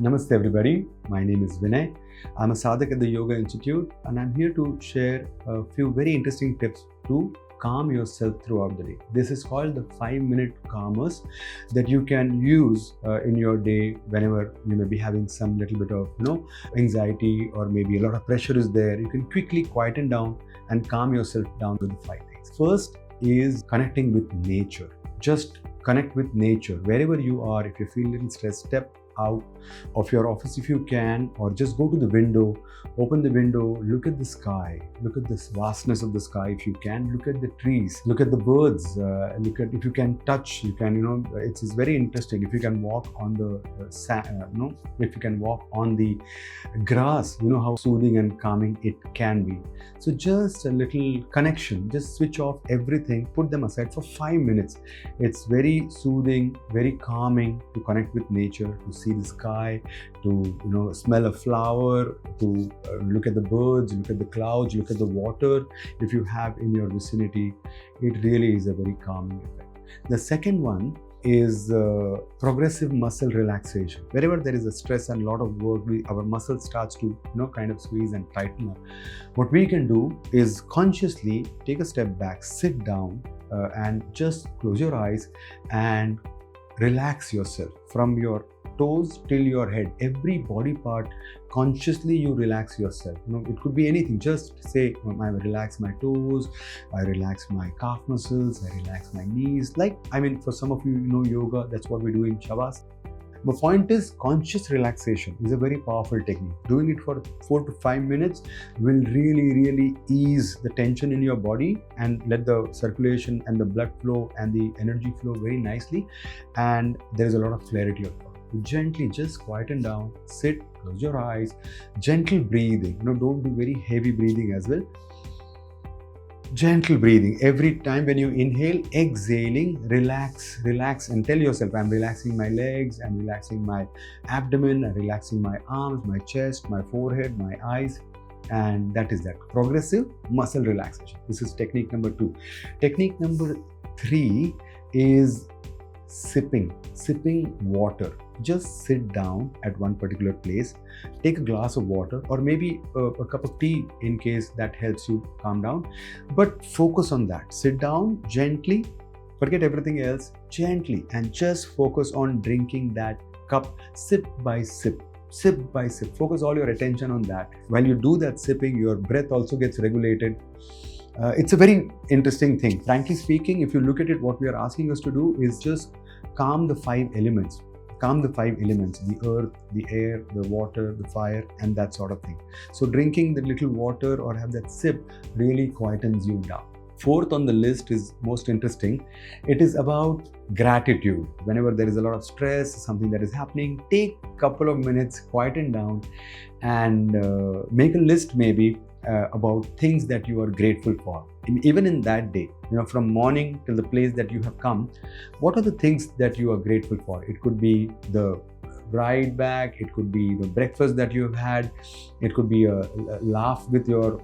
Namaste everybody, my name is Vinay. I'm a sadhak at the Yoga Institute and I'm here to share a few very interesting tips to calm yourself throughout the day. This is called the 5-minute calmers that you can use in your day whenever you may be having some little bit of anxiety or maybe a lot of pressure is there. You can quickly quieten down and calm yourself down with the 5 things. First is connecting with nature. Just connect with nature wherever you are. If you feel a little stressed, step out of your office if you can, or just go to the window, open the window, look at the sky, look at this vastness of the sky if you can, look at the trees, look at the birds, look at, if you can touch, you can, it's very interesting. If you can walk on the sand, if you can walk on the grass, how soothing and calming it can be. So just a little connection, just switch off everything, put them aside for 5 minutes. It's very soothing, very calming to connect with nature, to see the sky, to smell a flower, to look at the birds, look at the clouds, look at the water if you have in your vicinity. It really is a very calming effect. The second one is progressive muscle relaxation. Wherever there is a stress and a lot of work, our muscle starts to kind of squeeze and tighten up. What we can do is consciously take a step back, sit down and just close your eyes and relax yourself from your toes till your head. Every body part, consciously you relax yourself. It could be anything. Just say, I relax my toes, I relax my calf muscles, I relax my knees. For some of you, yoga, that's what we do in Shavas. The point is, conscious relaxation is a very powerful technique. Doing it for 4 to 5 minutes will really ease the tension in your body and let the circulation and the blood flow and the energy flow very nicely, and there is a lot of clarity of thought. Gently just quieten down, sit, close your eyes, gentle breathing. Don't do very heavy breathing as well. Gentle breathing. Every time when you inhale, exhaling, relax and tell yourself, I'm relaxing my legs, I'm relaxing my abdomen, I'm relaxing my arms, my chest, my forehead, my eyes. And that is that. Progressive muscle relaxation. This is technique number 2. Technique number 3 is sipping water. Just sit down at one particular place, take a glass of water or maybe a cup of tea in case that helps you calm down, but focus on that. Sit down gently, forget everything else, gently, and just focus on drinking that cup, sip by sip. Sip by sip. Focus all your attention on that. While you do that sipping, your breath also gets regulated. It's a very interesting thing. Frankly speaking, if you look at it, what we are asking us to do is just calm the 5 elements. Calm the 5 elements: the earth, the air, the water, the fire, and that sort of thing. So drinking the little water or have that sip really quietens you down. 4th on the list is most interesting. It is about gratitude. Whenever there is a lot of stress, something that is happening, take a couple of minutes, quieten down and make a list maybe about things that you are grateful for. Even in that day, from morning till the place that you have come, what are the things that you are grateful for? It could be the ride back, it could be the breakfast that you have had, it could be a laugh with your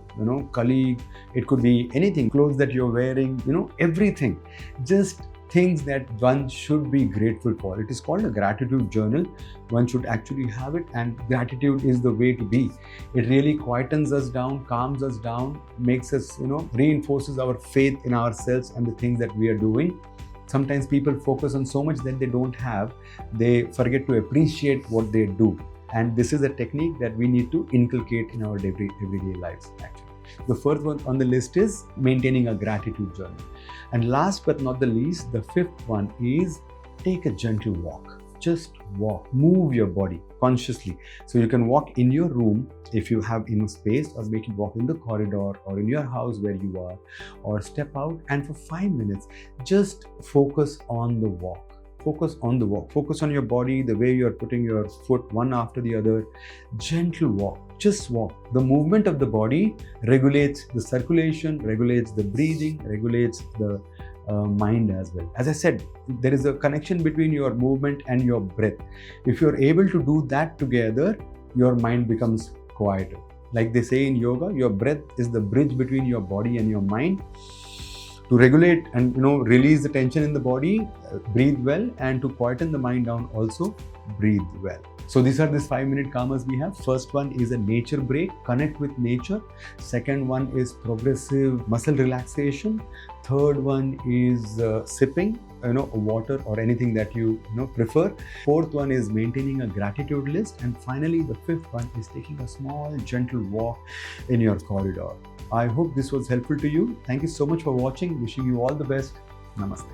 colleague, it could be anything, clothes that you're wearing, everything. Just things that one should be grateful for. It is called a gratitude journal. One should actually have it, and gratitude is the way to be. It really quietens us down, calms us down, makes us, reinforces our faith in ourselves and the things that we are doing. Sometimes people focus on so much that they don't have, they forget to appreciate what they do. And this is a technique that we need to inculcate in our everyday lives, actually. The 4th one on the list is maintaining a gratitude journal. And last but not the least, the 5th one is take a gentle walk. Just walk, move your body consciously. So you can walk in your room if you have enough space, or make it walk in the corridor or in your house where you are, or step out and for 5 minutes, just focus on the walk. Focus on the walk. Focus on your body, the way you are putting your foot one after the other. Gentle walk. Just walk. The movement of the body regulates the circulation, regulates the breathing, regulates the mind as well. As I said, there is a connection between your movement and your breath. If you're able to do that together, your mind becomes quieter. Like they say in yoga, your breath is the bridge between your body and your mind. To regulate and release the tension in the body, breathe well, and to quieten the mind down also, breathe well. So these are these 5-minute calmers we have. First one is a nature break, connect with nature. Second one is progressive muscle relaxation. Third one is sipping, water or anything that you prefer. Fourth one is maintaining a gratitude list. And finally, the fifth one is taking a small, gentle walk in your corridor. I hope this was helpful to you. Thank you so much for watching. Wishing you all the best. Namaste.